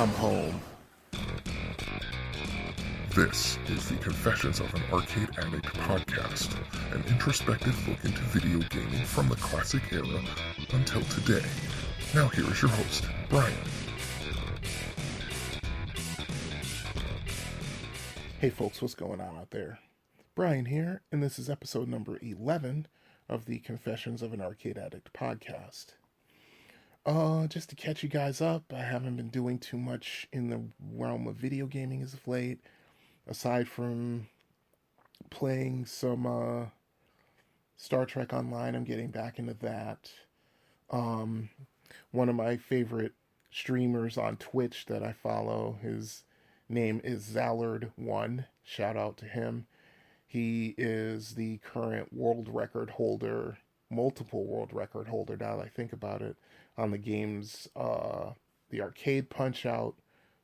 I'm home. This is the Confessions of an Arcade Addict podcast, an introspective look into video gaming from the classic era until today. Now here is your host, Brian. Hey folks, what's going on out there? Brian here, and this is episode number 11 of the Confessions of an Arcade Addict podcast. Just to catch you guys up, I haven't been doing too much in the realm of video gaming as of late. Aside from playing some Star Trek Online, I'm getting back into that. One of my favorite streamers on Twitch that I follow, his name is Zallard1. Shout out to him. He is the current world record holder, multiple world record holder now that I think about it, on the games, the arcade Punch-Out,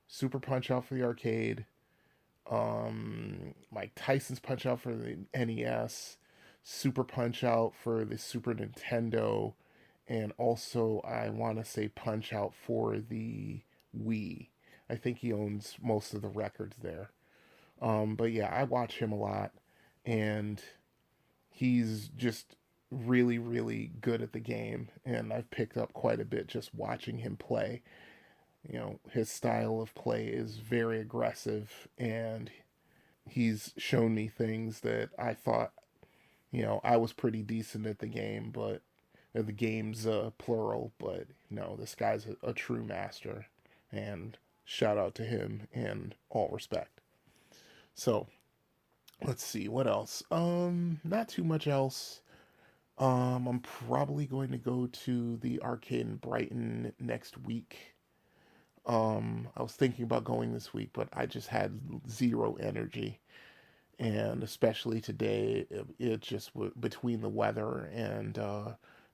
Super Punch-Out for the arcade, Mike Tyson's Punch-Out for the NES, Super Punch-Out for the Super Nintendo, and also I want to say Punch-Out for the Wii. I think he owns most of the records there. But yeah, I watch him a lot, and he's just really, really good at the game, and I've picked up quite a bit just watching him play. You know, his style of play is very aggressive, and he's shown me things that I thought, I was pretty decent at the game, but the game's plural, but no, this guy's a true master, and shout out to him in all respect. So, let's see, what else? Not too much else. I'm probably going to go to the arcade in Brighton next week. I was thinking about going this week, but I just had zero energy. And especially today, it just between the weather and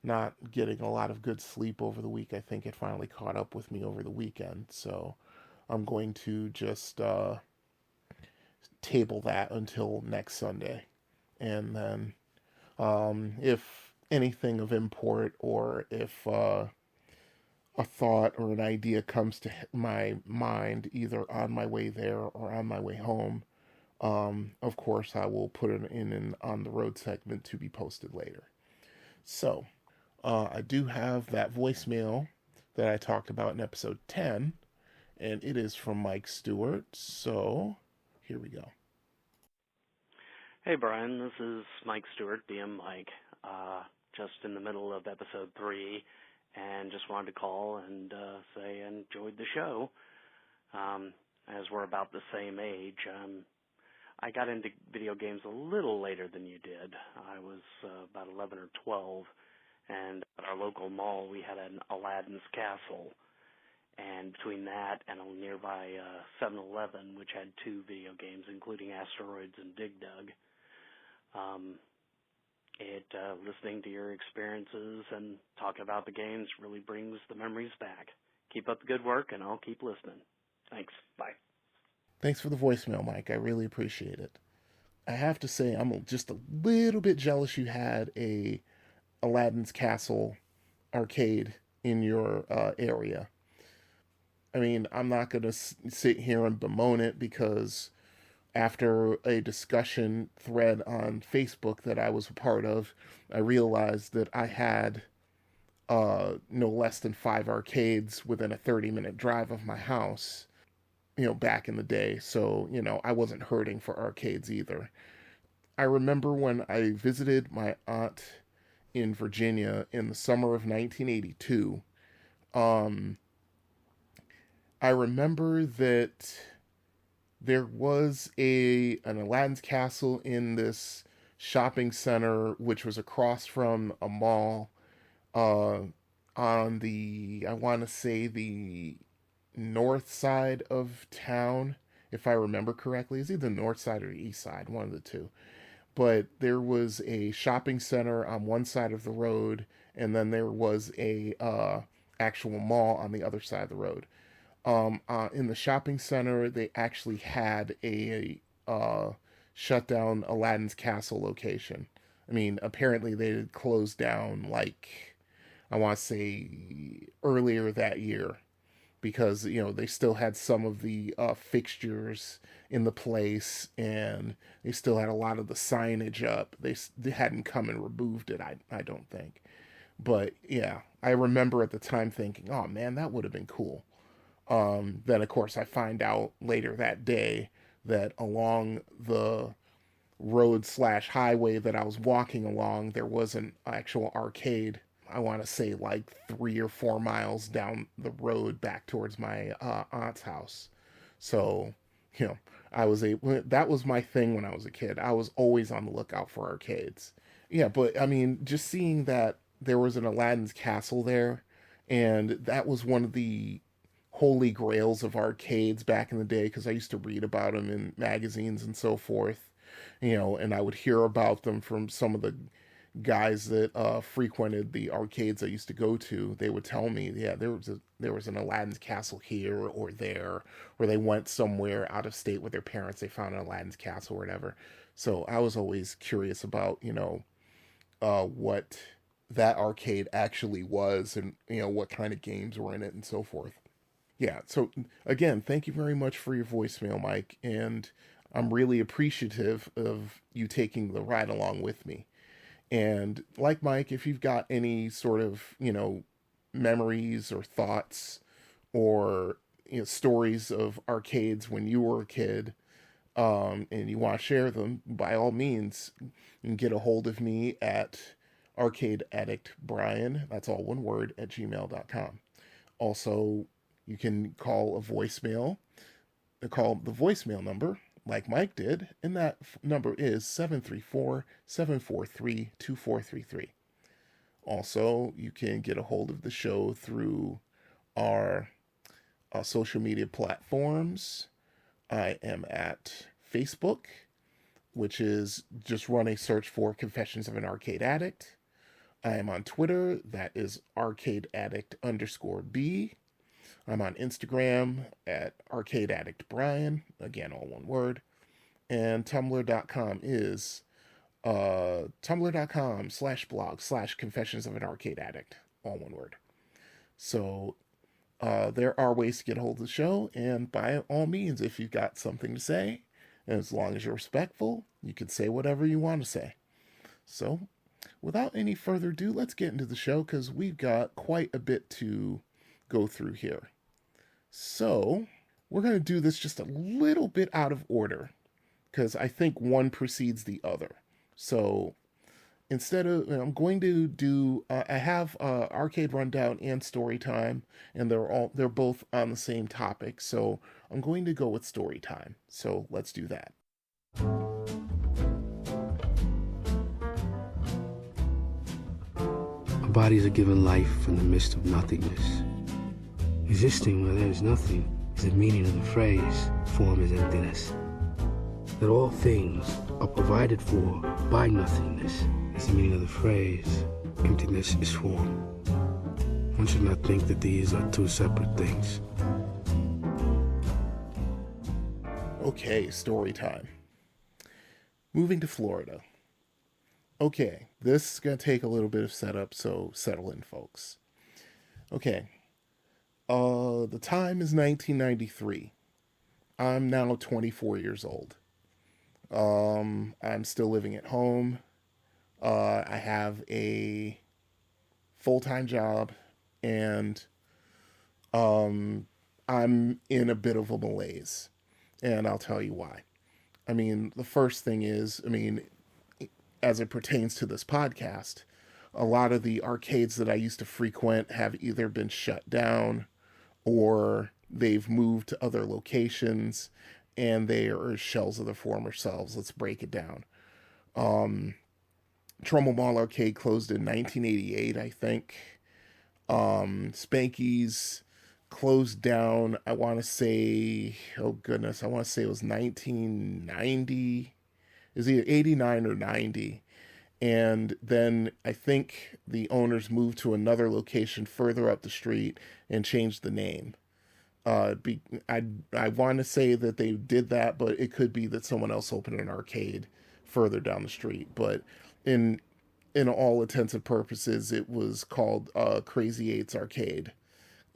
not getting a lot of good sleep over the week, I think it finally caught up with me over the weekend. So I'm going to just table that until next Sunday. And then if anything of import, or if a thought or an idea comes to my mind either on my way there or on my way home, of course I will put it in an on the road segment to be posted later. So I do have that voicemail that I talked about in episode 10, and it is from Mike Stewart. So here we go. Hey Brian, this is Mike Stewart, DM Mike, just in the middle of episode 3, and just wanted to call and say I enjoyed the show. As we're about the same age, I got into video games a little later than you did. I was about 11 or 12, and at our local mall we had an Aladdin's Castle, and between that and a nearby 7-Eleven, which had 2 video games, including Asteroids and Dig Dug, listening to your experiences and talking about the games really brings the memories back. Keep up the good work, and I'll keep listening. Thanks. Bye. Thanks for the voicemail, Mike. I really appreciate it. I have to say, I'm just a little bit jealous you had a Aladdin's Castle arcade in your area. I mean, I'm not going to sit here and bemoan it, because after a discussion thread on Facebook that I was a part of, I realized that I had no less than 5 arcades within a 30-minute drive of my house, back in the day. So, I wasn't hurting for arcades either. I remember when I visited my aunt in Virginia in the summer of 1982, I remember that there was an Aladdin's Castle in this shopping center, which was across from a mall on the, I want to say, the north side of town, if I remember correctly. It's either the north side or the east side, one of the two. But there was a shopping center on one side of the road, and then there was a actual mall on the other side of the road. In the shopping center, they actually had a shut down Aladdin's Castle location. I mean, apparently they had closed down, like, I want to say earlier that year. because they still had some of the fixtures in the place, and they still had a lot of the signage up. They hadn't come and removed it. I don't think, but yeah, I remember at the time thinking, oh man, that would have been cool. Then of course I find out later that day that along the road slash highway that I was walking along, there was an actual arcade. I want to say like 3 or 4 miles down the road back towards my aunt's house. So, you know, I was able. That was my thing when I was a kid. I was always on the lookout for arcades. Yeah, but I mean, just seeing that there was an Aladdin's castle there, and that was one of the holy grails of arcades back in the day because I used to read about them in magazines and so forth, and I would hear about them from some of the guys that frequented the arcades I used to go to. They would tell me, yeah, there was an Aladdin's castle here or there, or they went somewhere out of state with their parents. They found an Aladdin's castle or whatever. So I was always curious about what that arcade actually was, and what kind of games were in it and so forth. Yeah, so again, thank you very much for your voicemail, Mike, and I'm really appreciative of you taking the ride along with me. And like Mike, if you've got any sort of, memories or thoughts or stories of arcades when you were a kid, and you want to share them, by all means, you can get a hold of me at Arcade Addict Brian, that's all one word, at gmail.com. Also, you can call the voicemail number, like Mike did, and that number is 734-743-2433. Also, you can get a hold of the show through our social media platforms. I am at Facebook, which is just run a search for Confessions of an Arcade Addict. I am on Twitter, that is Arcade Addict _B. I'm on Instagram at Arcade Addict Brian, again, all one word. And Tumblr.com is tumblr.com/blog/Confessions of an Arcade Addict, all one word. So there are ways to get a hold of the show, and by all means, if you've got something to say, and as long as you're respectful, you can say whatever you want to say. So, without any further ado, let's get into the show, because we've got quite a bit to go through here. So, we're going to do this just a little bit out of order, because I think one precedes the other. So, instead of, I'm going to do, I have arcade rundown and story time, and they're both on the same topic. So I'm going to go with story time. So let's do that. Our bodies are given life from the midst of nothingness. Existing where there is nothing is the meaning of the phrase, form is emptiness. That all things are provided for by nothingness is the meaning of the phrase, emptiness is form. One should not think that these are two separate things. Okay, story time. Moving to Florida. Okay, this is going to take a little bit of setup, so settle in, folks. Okay, the time is 1993. I'm now 24 years old. I'm still living at home. I have a full-time job, and I'm in a bit of a malaise, and I'll tell you why. I mean, the first thing is, as it pertains to this podcast, a lot of the arcades that I used to frequent have either been shut down or they've moved to other locations, and they are shells of their former selves. Let's break it down. Trumbull Mall Arcade closed in 1988, I think. Spanky's closed down, I want to say, oh goodness, I want to say it was 1990. It was either 89 or 90. And then I think the owners moved to another location further up the street and changed the name. I want to say that they did that, but it could be that someone else opened an arcade further down the street. But in all intents and purposes, it was called Crazy Eights Arcade,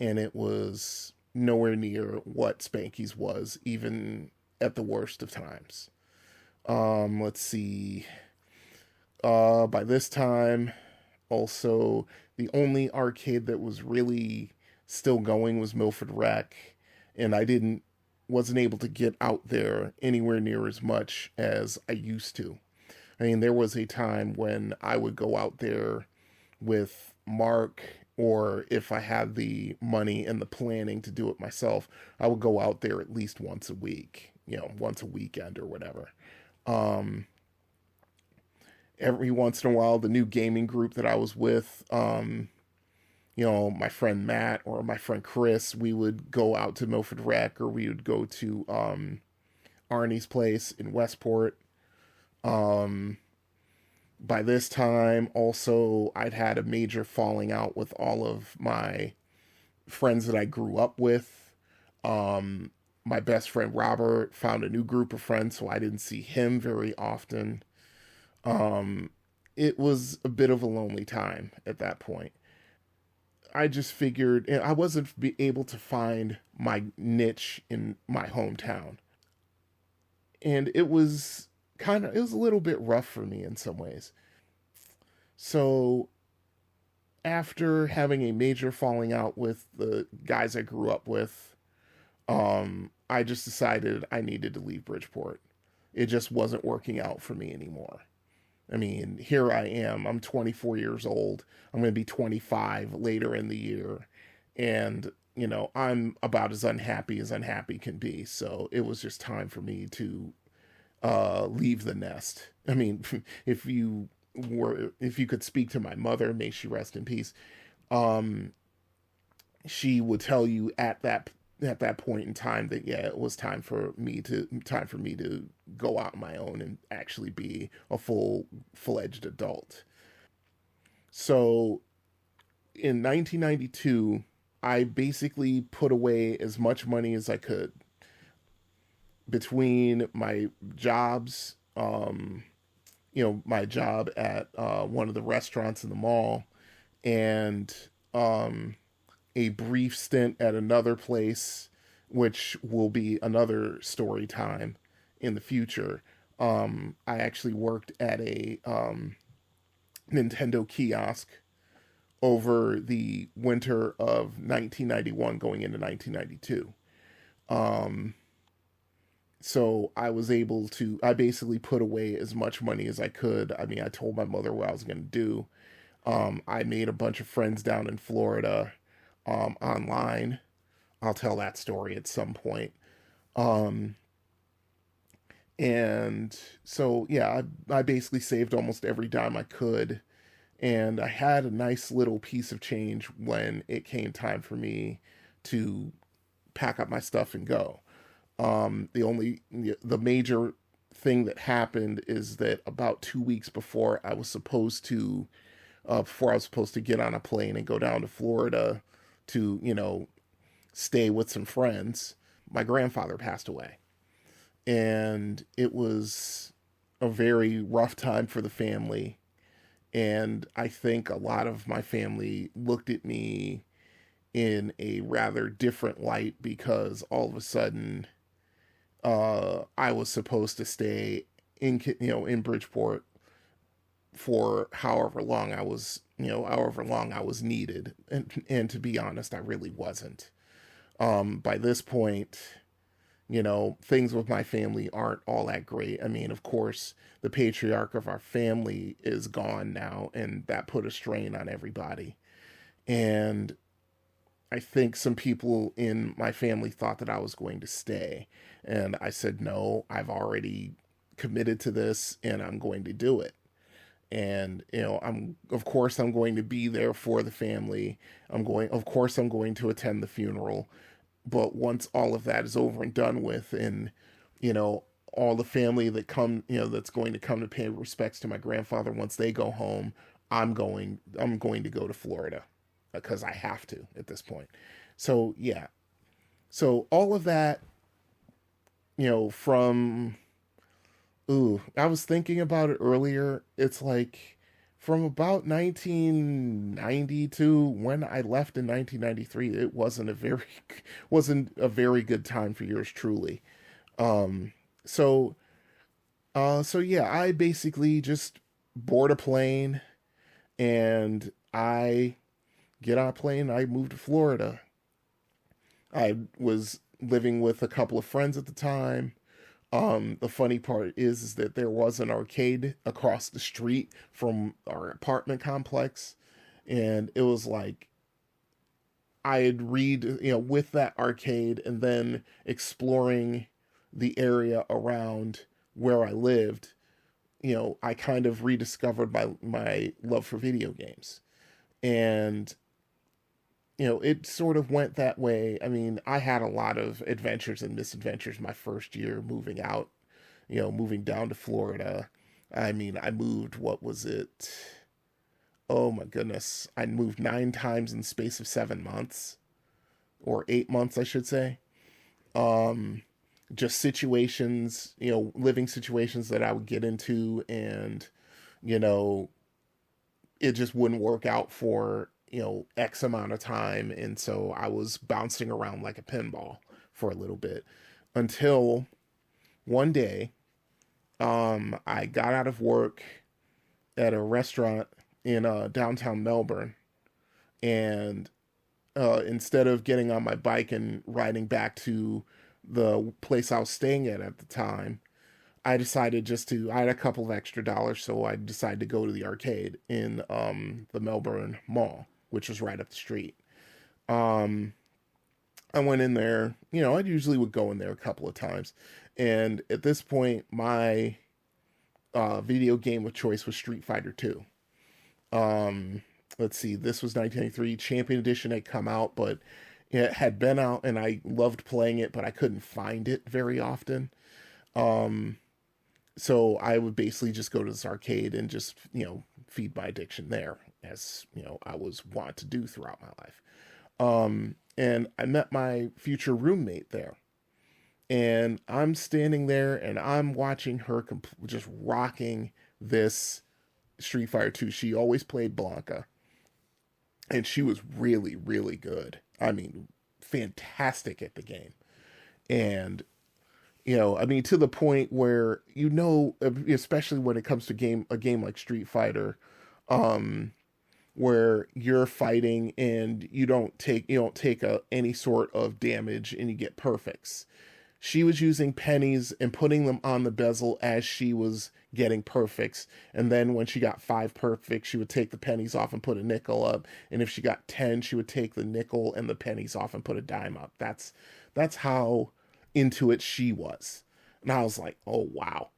and it was nowhere near what Spanky's was, even at the worst of times. Let's see. By this time, also, the only arcade that was really still going was Milford Rec, and wasn't able to get out there anywhere near as much as I used to. I mean, there was a time when I would go out there with Mark, or if I had the money and the planning to do it myself, I would go out there at least once a week, once a weekend or whatever. Um, every once in a while, the new gaming group that I was with, my friend Matt or my friend Chris, we would go out to Milford Rec, or we would go to Arnie's place in Westport. Um, by this time, also, I'd had a major falling out with all of my friends that I grew up with. My best friend Robert found a new group of friends, so I didn't see him very often. Um, it was a bit of a lonely time at that point. I just figured I wasn't able to find my niche in my hometown. And it was a little bit rough for me in some ways. So after having a major falling out with the guys I grew up with, I just decided I needed to leave Bridgeport. It just wasn't working out for me anymore. I mean, here I am. I'm 24 years old. I'm going to be 25 later in the year. And, I'm about as unhappy can be. So it was just time for me to leave the nest. I mean, if you could speak to my mother, may she rest in peace, she would tell you at that point in time that, yeah, it was time for me to go out on my own and actually be a full-fledged adult. So in 1992, I basically put away as much money as I could between my jobs, my job at one of the restaurants in the mall, and a brief stint at another place, which will be another story time in the future. I actually worked at a Nintendo kiosk over the winter of 1991 going into 1992. So I basically put away as much money as I could. I mean, I told my mother what I was going to do. I made a bunch of friends down in Florida online. I'll tell that story at some point. And so, yeah, I basically saved almost every dime I could. And I had a nice little piece of change when it came time for me to pack up my stuff and go. The major thing that happened is that about 2 weeks before I was supposed to get on a plane and go down to Florida to, stay with some friends, my grandfather passed away. And it was a very rough time for the family. And I think a lot of my family looked at me in a rather different light because all of a sudden, I was supposed to stay in Bridgeport for however long I was needed. And to be honest, I really wasn't. By this point, things with my family aren't all that great. I mean, of course, the patriarch of our family is gone now, and that put a strain on everybody. And I think some people in my family thought that I was going to stay. And I said, no, I've already committed to this and I'm going to do it. And, of course I'm going to be there for the family. Of course I'm going to attend the funeral. But once all of that is over and done with, and, all the family that that's going to come to pay respects to my grandfather, once they go home, I'm going to go to Florida because I have to at this point. So, yeah. So all of that, I was thinking about it earlier. It's like from about 1990 to when I left in 1993, it wasn't a very good time for yours truly. Um, so so yeah, I basically just board a plane and I get on a plane. I moved to Florida. I was living with a couple of friends at the time. The funny part is that there was an arcade across the street from our apartment complex, and it was like I'd read, with that arcade and then exploring the area around where I lived. I kind of rediscovered my love for video games, and it sort of went that way. I mean, I had a lot of adventures and misadventures my first year moving out, moving down to Florida. I mean, I moved, what was it? Oh my goodness. I moved 9 times in the space of 7 months, or 8 months, I should say. Um, just situations, living situations that I would get into, and, you know, it just wouldn't work out for X amount of time, and so I was bouncing around like a pinball for a little bit until one day I got out of work at a restaurant in downtown Melbourne, and instead of getting on my bike and riding back to the place I was staying at the time, I decided I had a couple of extra dollars, so I decided to go to the arcade in the Melbourne Mall, which was right up the street. Um, I went in there, I usually would go in there a couple of times. And at this point, my video game of choice was Street Fighter 2. Um, let's see, this was 1993. Champion Edition had come out, but it had been out and I loved playing it, but I couldn't find it very often. Um, so I would basically just go to this arcade and just, feed my addiction there, as, I was wont to do throughout my life. And I met my future roommate there. And I'm standing there and I'm watching her just rocking this Street Fighter 2. She always played Blanca. And she was really, really good. I mean, fantastic at the game. And I mean, to the point where, especially when it comes to a game like Street Fighter, where you're fighting and you don't take any sort of damage and you get perfects. She was using pennies and putting them on the bezel as she was getting perfects. And then when she got 5 perfects, she would take the pennies off and put a nickel up. And if she got 10, she would take the nickel and the pennies off and put a dime up. That's how into it she was. And I was like, oh wow.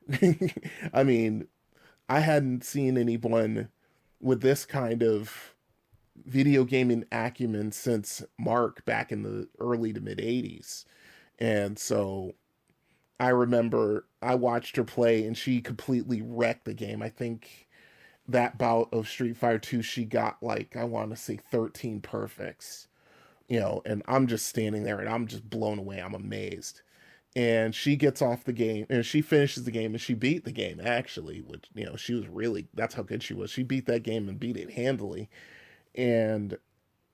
I mean, I hadn't seen anyone with this kind of video gaming acumen since Mark back in the early to mid 80s. And so I remember I watched her play and she completely wrecked the game. I think that bout of Street Fighter 2, she got like, I want to say 13 perfects, and I'm just standing there and I'm just blown away. I'm amazed. And she gets off the game and she finishes the game and she beat the game actually, which, she was really, that's how good she was. She beat that game and beat it handily. And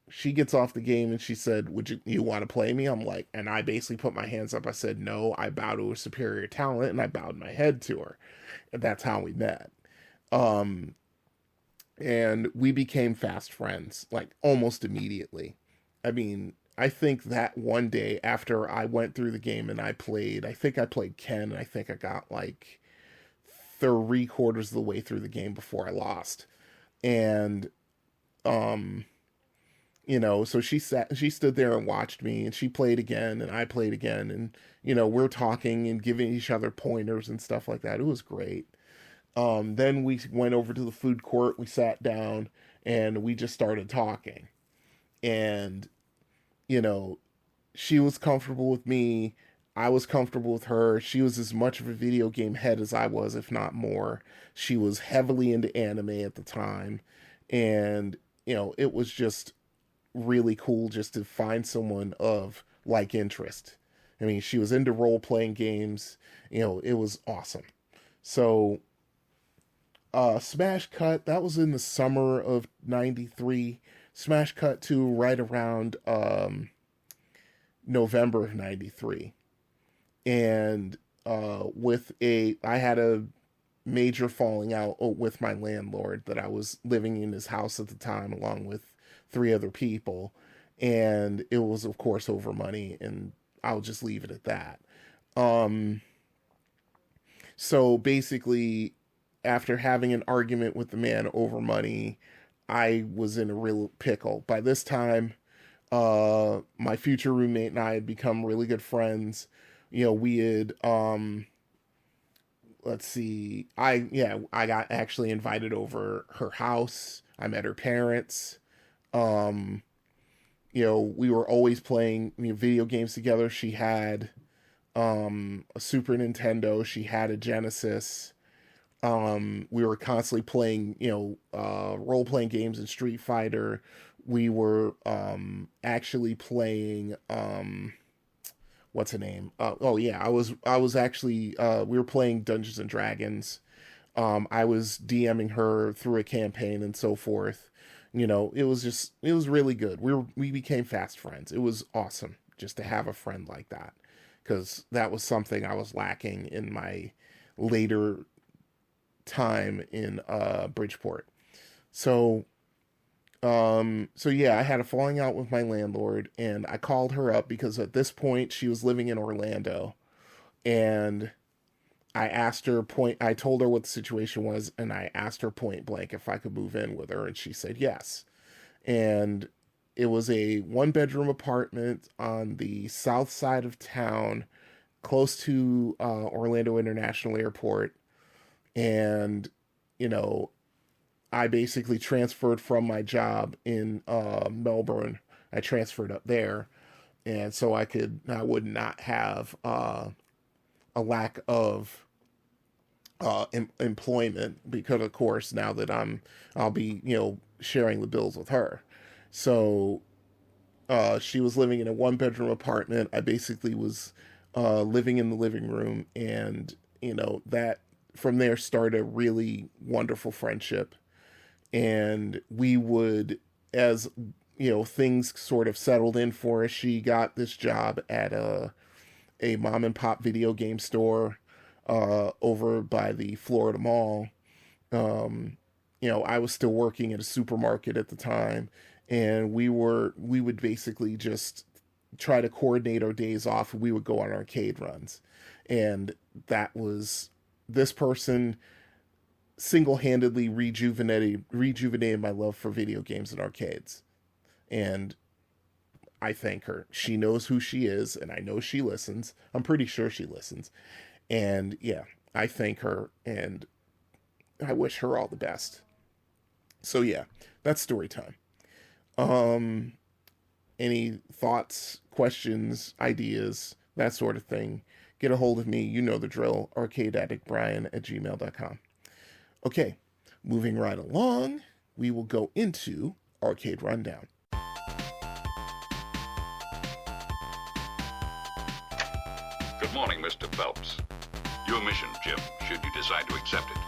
she gets off the game and she said, would you want to play me? I'm like, and I basically put my hands up. I said, no, I bow to a superior talent, and I bowed my head to her. And that's how we met. Um, and we became fast friends, like almost immediately. I mean, I think that one day after I went through the game and I think I played Ken, and I think I got like 3/4 of the way through the game before I lost. And, um, so she stood there and watched me, and she played again and I played again, and we're talking and giving each other pointers and stuff like that. It was great. Then we went over to the food court, we sat down and we just started talking. And she was comfortable with me, I was comfortable with her. She was as much of a video game head as I was, if not more. She was heavily into anime at the time, and it was just really cool just to find someone of like interest. I mean, she was into role playing games. It was awesome. So, Smash cut, that was in the summer of 93. Smash cut to right around November of 93. And I had a major falling out with my landlord that I was living in his house at the time along with three other people. And it was, of course, over money, and I'll just leave it at that. Um, so basically, after having an argument with the man over money, I was in a real pickle. By this time, my future roommate and I had become really good friends. We had, let's see, I got actually invited over her house. I met her parents. Um, we were always playing video games together. She had a Super Nintendo. She had a Genesis. We were constantly playing, role playing games in Street Fighter. We were actually playing what's the name? Oh yeah, I was actually we were playing Dungeons and Dragons. I was DMing her through a campaign and so forth. It was really good. We became fast friends. It was awesome just to have a friend like that, because that was something I was lacking in my later time in Bridgeport. So so yeah, I had a falling out with my landlord, and I called her up because at this point she was living in Orlando, and I told her what the situation was, and I asked her point blank if I could move in with her, and she said yes. And it was a one bedroom apartment on the south side of town, close to Orlando International Airport. And, you know, I basically transferred from my job in Melbourne. I transferred up there. And so I would not have a lack of employment, because of course now that I'll be sharing the bills with her. So she was living in a one bedroom apartment. I basically was living in the living room, and that from there started a really wonderful friendship. And we would, as things sort of settled in for us, she got this job at a mom and pop video game store over by the Florida Mall. I was still working at a supermarket at the time, and we would basically just try to coordinate our days off. We would go on arcade runs, and that was this person single-handedly rejuvenated my love for video games and arcades. And I thank her. She knows who she is, and I know she listens. I'm pretty sure she listens. And yeah, I thank her, and I wish her all the best. So yeah, that's story time. Any thoughts, questions, ideas, that sort of thing, get a hold of me. You know the drill. arcadeaddictbrian@gmail.com. Okay, moving right along, we will go into Arcade Rundown. Good morning, Mr. Phelps. Your mission, Jim, should you decide to accept it,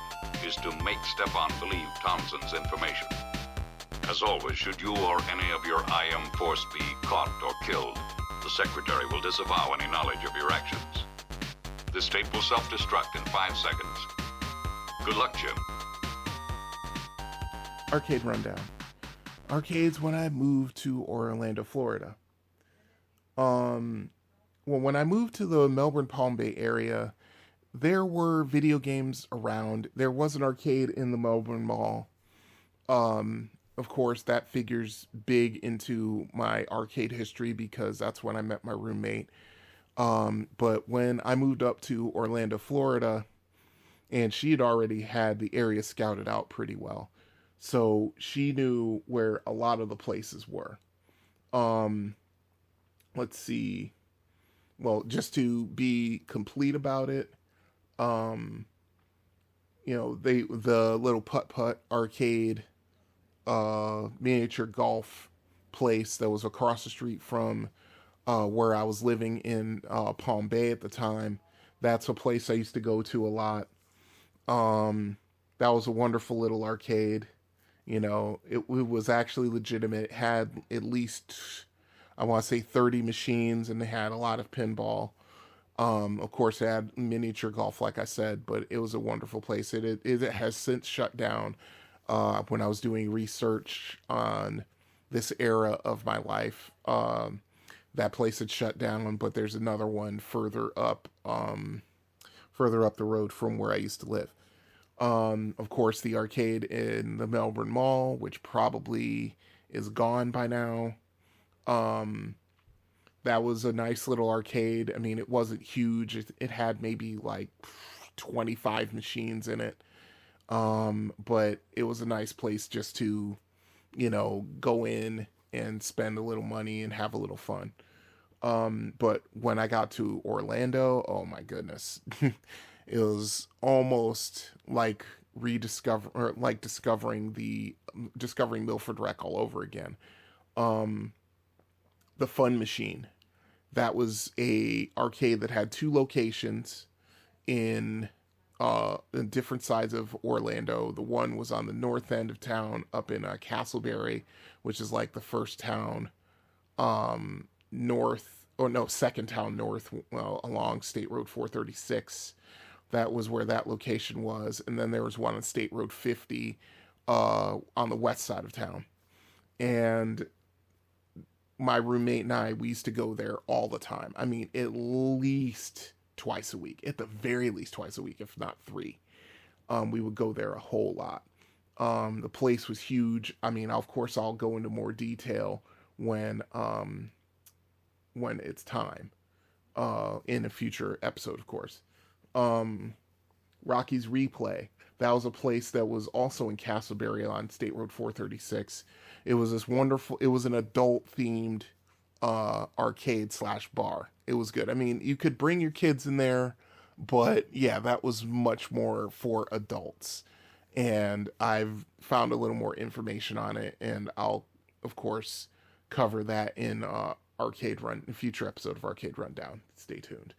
is to make Stefan believe Townsend's information. As always, should you or any of your IM force be caught or killed, the Secretary will disavow any knowledge of your actions. This tape will self-destruct in 5 seconds. Good luck, Jim. Arcade Rundown. Arcades when I moved to Orlando, Florida. Well, when I moved to the Melbourne Palm Bay area, there were video games around. There was an arcade in the Melbourne Mall. Of course, that figures big into my arcade history because that's when I met my roommate. But when I moved up to Orlando, Florida, and she had already had the area scouted out pretty well, so she knew where a lot of the places were. Let's see. Well, just to be complete about it, the little putt-putt arcade, miniature golf place that was across the street from where I was living in Palm Bay at the time. That's a place I used to go to a lot. That was a wonderful little arcade. It was actually legitimate. It had at least, I want to say, 30 machines, and they had a lot of pinball. Of course, it had miniature golf, like I said, but it was a wonderful place. It has since shut down. When I was doing research on this era of my life, that place had shut down, but there's another one further up the road from where I used to live. Of course, the arcade in the Melbourne Mall, which probably is gone by now. Um, that was a nice little arcade. I mean, it wasn't huge. It had maybe like 25 machines in it. But it was a nice place just to, go in and spend a little money and have a little fun. But when I got to Orlando, oh my goodness, it was almost like discovering Milford Rec all over again. Um, the Fun Machine, that was a arcade that had two locations in in different sides of Orlando. The one was on the north end of town, up in Castleberry, which is like the first town north, or no, second town north, well, along State Road 436. That was where that location was. And then there was one on State Road 50 on the west side of town. And my roommate and I, we used to go there all the time. I mean, at least twice a week, at the very least twice a week, if not three. We would go there a whole lot. The place was huge. I mean, of course, I'll go into more detail when it's time, in a future episode, of course. Rocky's Replay. That was a place that was also in Castleberry on State Road 436. It was this wonderful, it was an adult themed arcade slash bar. It was good. I mean, you could bring your kids in there, but yeah, that was much more for adults. And I've found a little more information on it, and I'll, of course, cover that in a future episode of Arcade Rundown. Stay tuned.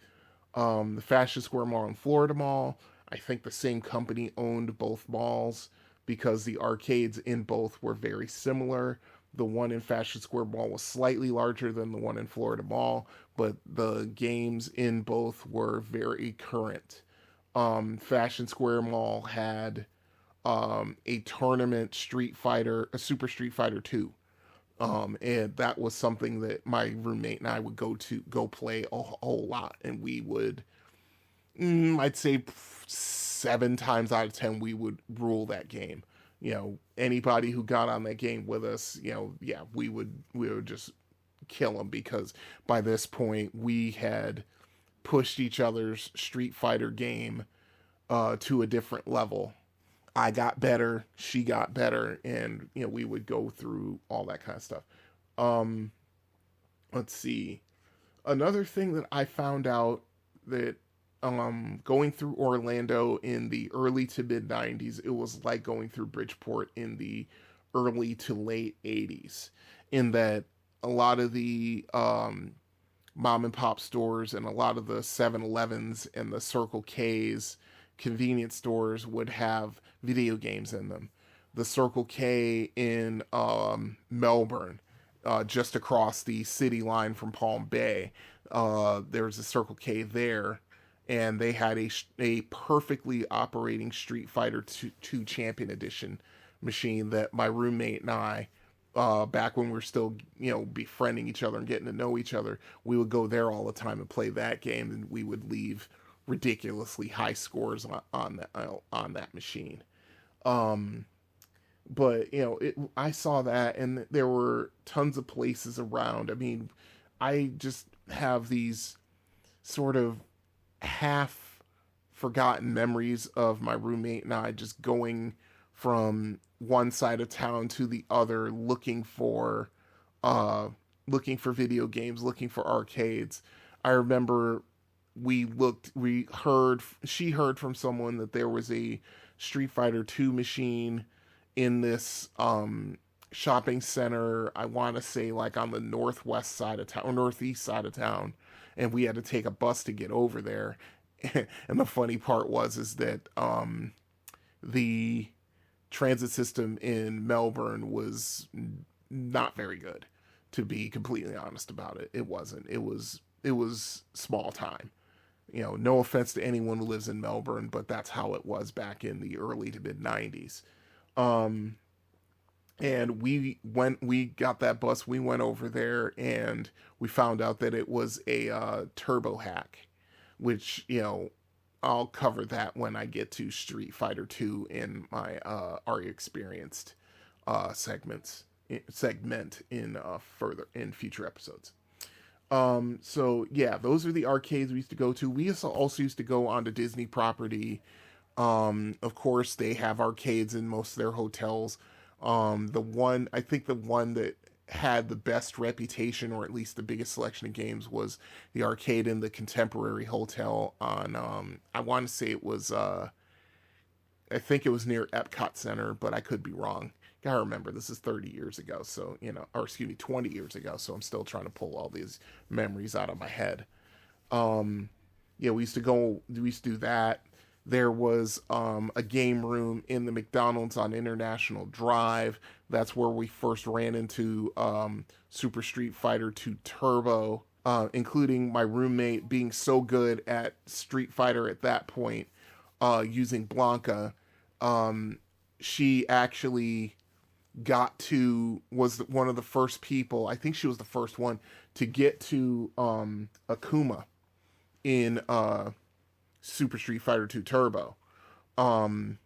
The Fashion Square Mall and Florida Mall. I think the same company owned both malls because the arcades in both were very similar. The one in Fashion Square Mall was slightly larger than the one in Florida Mall, but the games in both were very current. Fashion Square Mall had a tournament a Super Street Fighter 2. And that was something that my roommate and I would go play a whole lot. And we would, I'd say 7 times out of 10, we would rule that game. Anybody who got on that game with us, yeah, we would just kill them, because by this point we had pushed each other's Street Fighter game to a different level. I got better, she got better, and we would go through all that kind of stuff. Let's see. Another thing that I found out, that going through Orlando in the early to mid 90s, it was like going through Bridgeport in the early to late 80s, in that a lot of the mom and pop stores and a lot of the 7-Elevens and the Circle K's convenience stores would have video games in them. The Circle K in Melbourne, just across the city line from Palm Bay, there's a Circle K there, and they had a perfectly operating Street Fighter 2 Champion Edition machine that my roommate and I, back when we were still, befriending each other and getting to know each other, we would go there all the time and play that game, and we would leave ridiculously high scores on that machine. But I saw that, and there were tons of places around. I mean, I just have these sort of half forgotten memories of my roommate and I just going from one side of town to the other, looking for video games, looking for arcades. I remember she heard from someone that there was a Street Fighter 2 machine in this shopping center, I want to say like on the northwest side of town, or northeast side of town, and we had to take a bus to get over there. And the funny part is that the transit system in Melbourne was not very good, to be completely honest about it. It wasn't. It was small time. No offense to anyone who lives in Melbourne, but that's how it was back in the early to mid 90s. And we got that bus, we went over there, and we found out that it was a turbo hack, which, I'll cover that when I get to Street Fighter 2 in my already experienced segment in further in future episodes. So yeah, those are the arcades we used to go to. We also used to go on to Disney property. Of course, they have arcades in most of their hotels. The one that had the best reputation, or at least the biggest selection of games, was the arcade in the Contemporary Hotel on, I want to say it was, I think it was near Epcot Center, but I could be wrong. Gotta remember, this is 30 years ago, so, or excuse me, 20 years ago, so I'm still trying to pull all these memories out of my head. Yeah, we used to do that. There was a game room in the McDonald's on International Drive. That's where we first ran into Super Street Fighter 2 Turbo, including my roommate being so good at Street Fighter at that point, using Blanca. She actually was one of the first people, I think she was the first one, to get to Akuma in Super Street Fighter 2 Turbo. And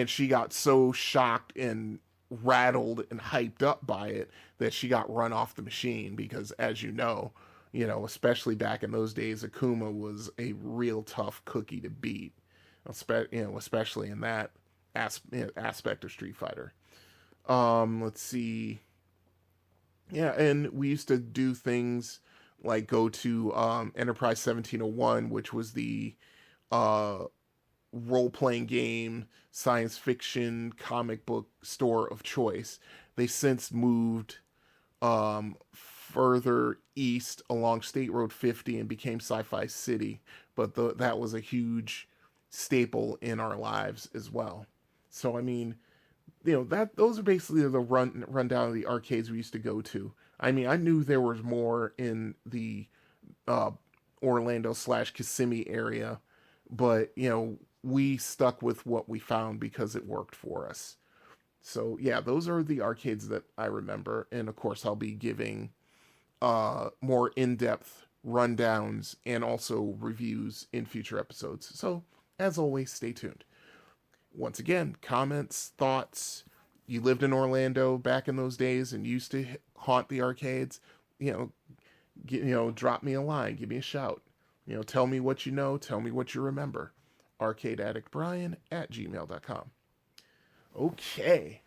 she got so shocked and rattled and hyped up by it that she got run off the machine, because as you know, especially back in those days, Akuma was a real tough cookie to beat, especially in that aspect of Street Fighter. Let's see. Yeah, and we used to do things like go to Enterprise 1701, which was the role-playing game, science fiction, comic book store of choice. They since moved further east along State Road 50 and became Sci-Fi City, but that was a huge staple in our lives as well. So, I mean, those are basically the rundown of the arcades we used to go to. I mean, I knew there was more in the Orlando/Kissimmee area, but, we stuck with what we found because it worked for us. So, yeah, those are the arcades that I remember. And, of course, I'll be giving more in-depth rundowns and also reviews in future episodes. So, as always, stay tuned. Once again, comments, thoughts. You lived in Orlando back in those days and used to haunt the arcades. Drop me a line, give me a shout. Tell me what you know, tell me what you remember. arcadeaddictbrian@gmail.com. Okay.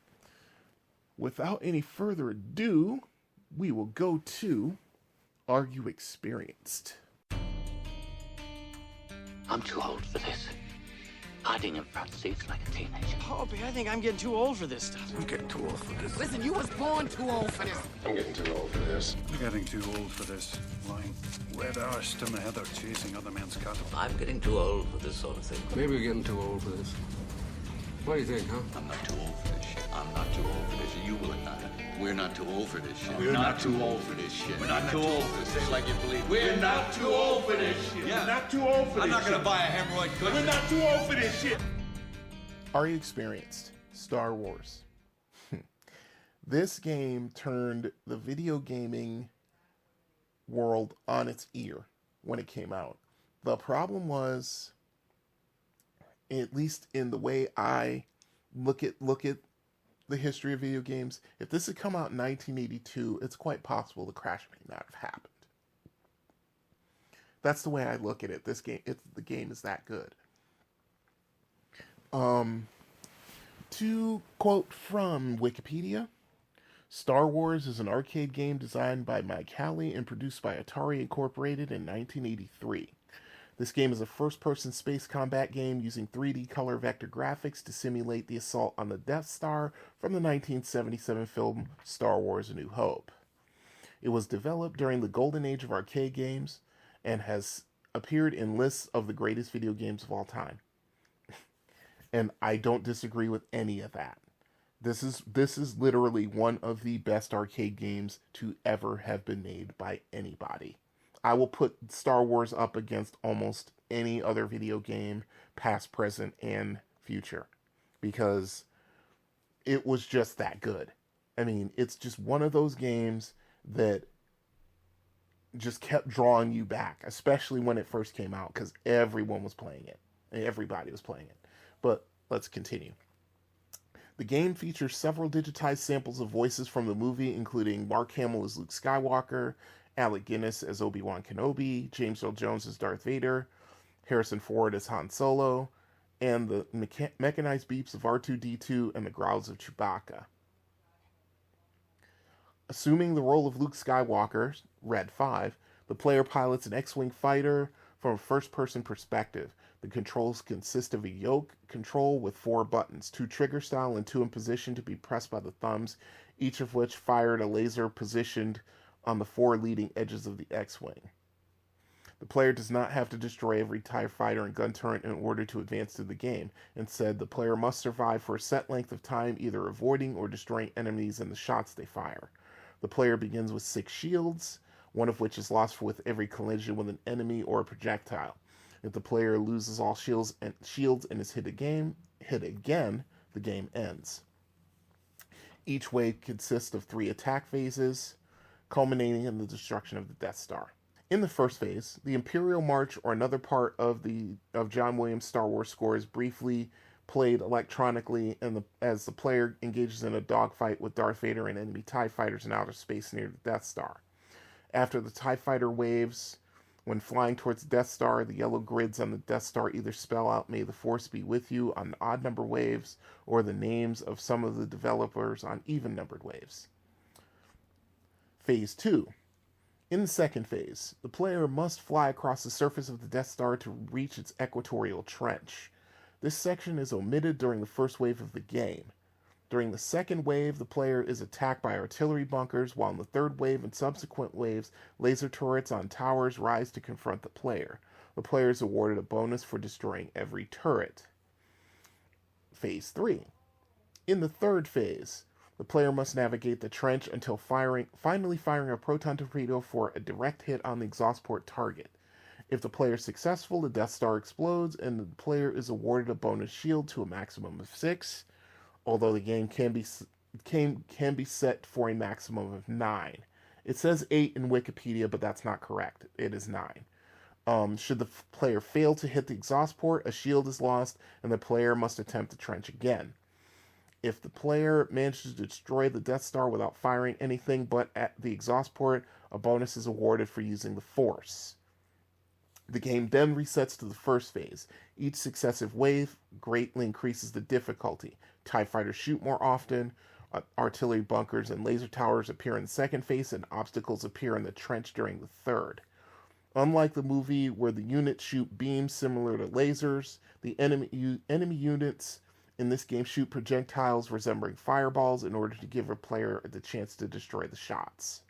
Without any further ado, we will go to Are You Experienced? I'm too old for this. Hiding in front seats like a teenager. Poppy, I think I'm getting too old for this stuff. I'm getting too old for this. Listen, you was born too old for this. I'm getting too old for this. I'm getting too old for this. Lying red-arsed in the heather chasing other men's cattle. I'm getting too old for this sort of thing. Maybe we're getting too old for this. What do you think, huh? I'm not too old for this shit. I'm not too old for this shit. You will not. We're not too old for this shit. We're not too old for this shit. We're not too old for this. Say it like you believe. We're not too old for this shit. Yeah. We're not too old for this shit. I'm not gonna buy a hemorrhoid cushion. We're not too old for this shit. Are You Experienced? Star Wars. This game turned the video gaming world on its ear when it came out. The problem was, at least in the way I look at the history of video games, if this had come out in 1982, it's quite possible the crash may not have happened. That's the way I look at it. The game is that good. To quote from Wikipedia, Star Wars is an arcade game designed by Mike Halley and produced by Atari Incorporated in 1983. This game is a first-person space combat game using 3D color vector graphics to simulate the assault on the Death Star from the 1977 film Star Wars: A New Hope. It was developed during the golden age of arcade games and has appeared in lists of the greatest video games of all time. And I don't disagree with any of that. This is literally one of the best arcade games to ever have been made by anybody. I will put Star Wars up against almost any other video game, past, present, and future, because it was just that good. I mean, it's just one of those games that just kept drawing you back, especially when it first came out, because everyone was playing it. Everybody was playing it. But let's continue. The game features several digitized samples of voices from the movie, including Mark Hamill as Luke Skywalker, Alec Guinness as Obi-Wan Kenobi, James Earl Jones as Darth Vader, Harrison Ford as Han Solo, and the mechanized beeps of R2-D2 and the growls of Chewbacca. Assuming the role of Luke Skywalker, Red 5, the player pilots an X-Wing fighter from a first-person perspective. The controls consist of a yoke control with 4 buttons, 2 trigger style and 2 in position to be pressed by the thumbs, each of which fired a laser positioned on the 4 leading edges of the X-Wing. The player does not have to destroy every TIE fighter and gun turret in order to advance through the game. Instead, the player must survive for a set length of time, either avoiding or destroying enemies in the shots they fire. The player begins with 6 shields, one of which is lost with every collision with an enemy or a projectile. If the player loses all shields and is hit again, the game ends. Each wave consists of 3 attack phases, culminating in the destruction of the Death Star. In the first phase, the Imperial March, or another part of John Williams' Star Wars score, is briefly played electronically as the player engages in a dogfight with Darth Vader and enemy TIE fighters in outer space near the Death Star. After the TIE fighter waves, when flying towards the Death Star, the yellow grids on the Death Star either spell out "May the Force be with you" on the odd-number waves, or the names of some of the developers on even-numbered waves. Phase 2. In the second phase, the player must fly across the surface of the Death Star to reach its equatorial trench. This section is omitted during the first wave of the game. During the second wave, the player is attacked by artillery bunkers, while in the third wave and subsequent waves, laser turrets on towers rise to confront the player. The player is awarded a bonus for destroying every turret. Phase 3. In the third phase, the player must navigate the trench until finally firing a proton torpedo for a direct hit on the exhaust port target. If the player is successful, the Death Star explodes, and the player is awarded a bonus shield to a maximum of 6, although the game can be set for a maximum of 9. It says 8 in Wikipedia, but that's not correct. It is 9. Should the player fail to hit the exhaust port, a shield is lost, and the player must attempt the trench again. If the player manages to destroy the Death Star without firing anything but at the exhaust port, a bonus is awarded for using the Force. The game then resets to the first phase. Each successive wave greatly increases the difficulty. TIE fighters shoot more often, artillery bunkers and laser towers appear in the second phase, and obstacles appear in the trench during the third. Unlike the movie, where the units shoot beams similar to lasers, the enemy units in this game shoot projectiles resembling fireballs in order to give a player the chance to destroy the shots.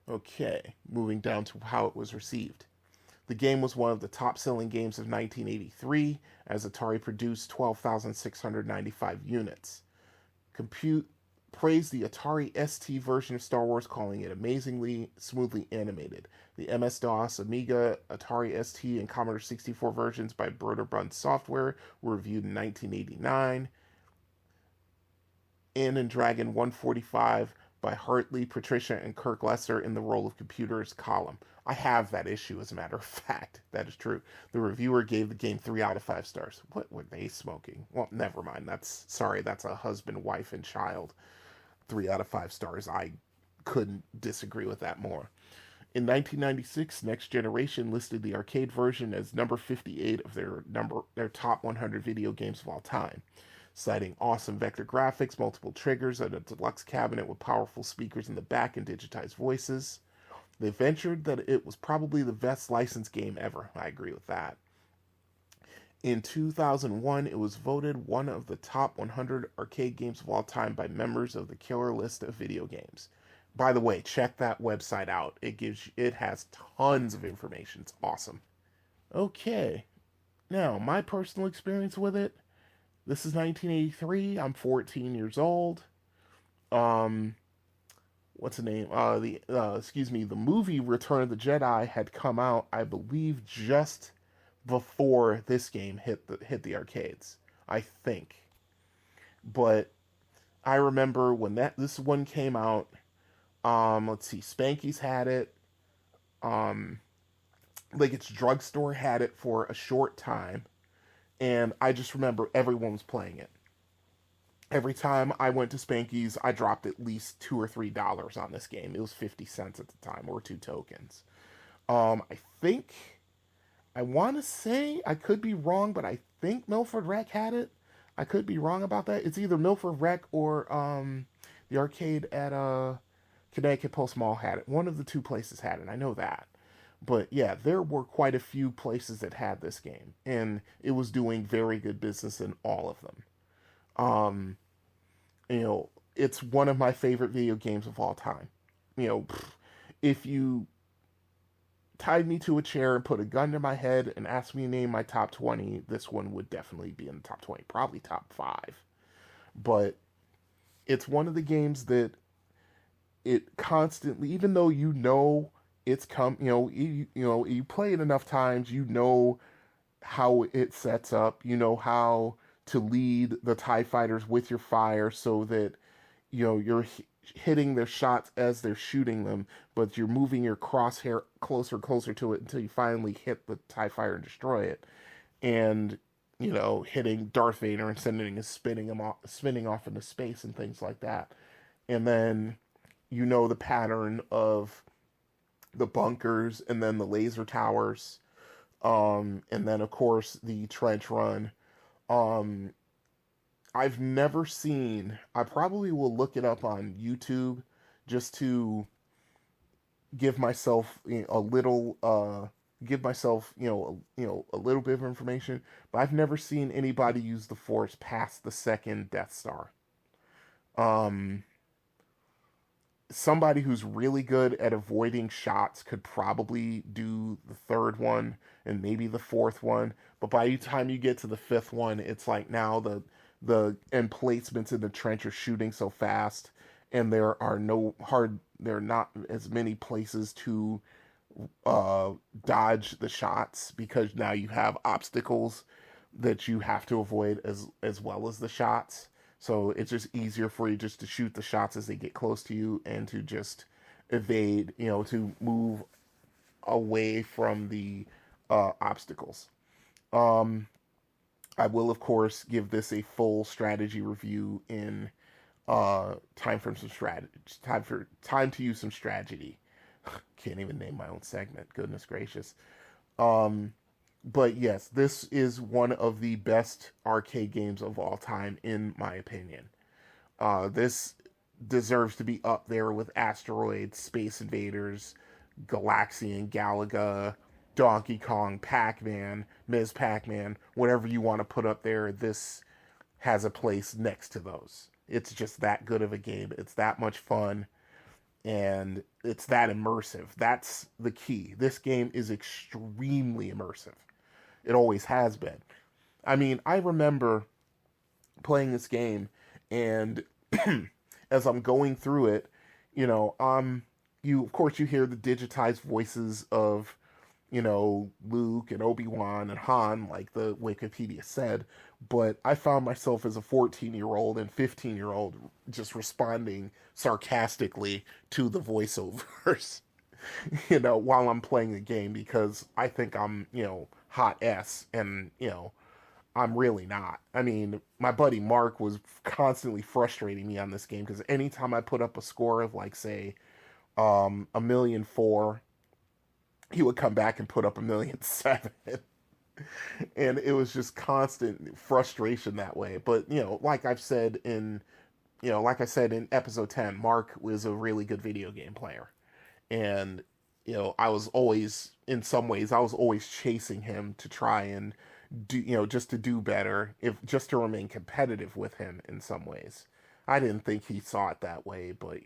Okay, moving down to how it was received. The game was one of the top-selling games of 1983, as Atari produced 12,695 units. Compute praised the Atari ST version of Star Wars, calling it amazingly smoothly animated. The MS-DOS, Amiga, Atari ST, and Commodore 64 versions by Broderbund Software were reviewed in 1989. And Dragon 145 by Hartley, Patricia, and Kirk Lesser in the role of computers column. I have that issue, as a matter of fact. That is true. The reviewer gave the game 3 out of 5 stars. What were they smoking? Well, never mind. That's a husband, wife, and child. 3 out of 5 stars. I couldn't disagree with that more. In 1996, Next Generation listed the arcade version as number 58 of their top 100 video games of all time, citing awesome vector graphics, multiple triggers, and a deluxe cabinet with powerful speakers in the back and digitized voices. They ventured that it was probably the best licensed game ever. I agree with that. In 2001, it was voted one of the top 100 arcade games of all time by members of the Killer List of Video Games. By the way, check that website out. It has tons of information. It's awesome. Okay. Now, my personal experience with it, This is 1983. I'm 14 years old. Um, what's the name? The movie Return of the Jedi had come out, I believe, just before this game hit the arcades. I think, but I remember when this one came out. Let's see, Spanky's had it. Um, its drugstore had it for a short time, and I just remember everyone was playing it. Every time I went to Spanky's, I dropped at least $2 or $3 on this game. It was 50 cents at the time, or 2 tokens. I think, I want to say, I could be wrong, but I think Milford Rec had it. I could be wrong about that. It's either Milford Rec or the arcade at Connecticut Post Mall had it. One of the two places had it. I know that. But yeah, there were quite a few places that had this game, and it was doing very good business in all of them. Um, it's one of my favorite video games of all time. If you tied me to a chair and put a gun to my head and asked me to name my top 20, this one would definitely be in the top 20, probably top 5. But it's one of the games that it constantly, even though it's you play it enough times, how it sets up, how to lead the TIE fighters with your fire so that you're hitting their shots as they're shooting them, but you're moving your crosshair closer to it until you finally hit the TIE fighter and destroy it, and hitting Darth Vader and sending him spinning off into space and things like that. And then the pattern of the bunkers and then the laser towers, and then of course the trench run. I've never seen, I probably will look it up on YouTube just to give myself a little a little bit of information, but I've never seen anybody use the Force past the second Death Star. Somebody who's really good at avoiding shots could probably do the third one and maybe the fourth one, but by the time you get to the fifth one, it's like now the emplacements in the trench are shooting so fast, and there are not as many places to dodge the shots, because now you have obstacles that you have to avoid as well as the shots. So it's just easier for you just to shoot the shots as they get close to you and to just evade, to move away from the obstacles. I will, of course, give this a full strategy review in time to use some strategy. Can't even name my own segment. Goodness gracious. But yes, this is one of the best arcade games of all time, in my opinion. This deserves to be up there with Asteroids, Space Invaders, Galaxian, Galaga, Donkey Kong, Pac-Man, Ms. Pac-Man, whatever you want to put up there. This has a place next to those. It's just that good of a game. It's that much fun, and it's that immersive. That's the key. This game is extremely immersive. It always has been. I mean, I remember playing this game, and as I'm going through it, of course you hear the digitized voices of, Luke and Obi-Wan and Han, like the Wikipedia said, but I found myself as a 14-year-old and 15-year-old just responding sarcastically to the voiceovers, while I'm playing the game, because I think I'm, hot S, and, I'm really not. I mean, my buddy Mark was constantly frustrating me on this game, because anytime I put up a score of, like, say, 1,000,004, he would come back and put up 1,000,007. And it was just constant frustration that way. But, like I said in episode 10, Mark was a really good video game player. And, I was always chasing him to try and do, just to do better, just to remain competitive with him in some ways. I didn't think he saw it that way, but,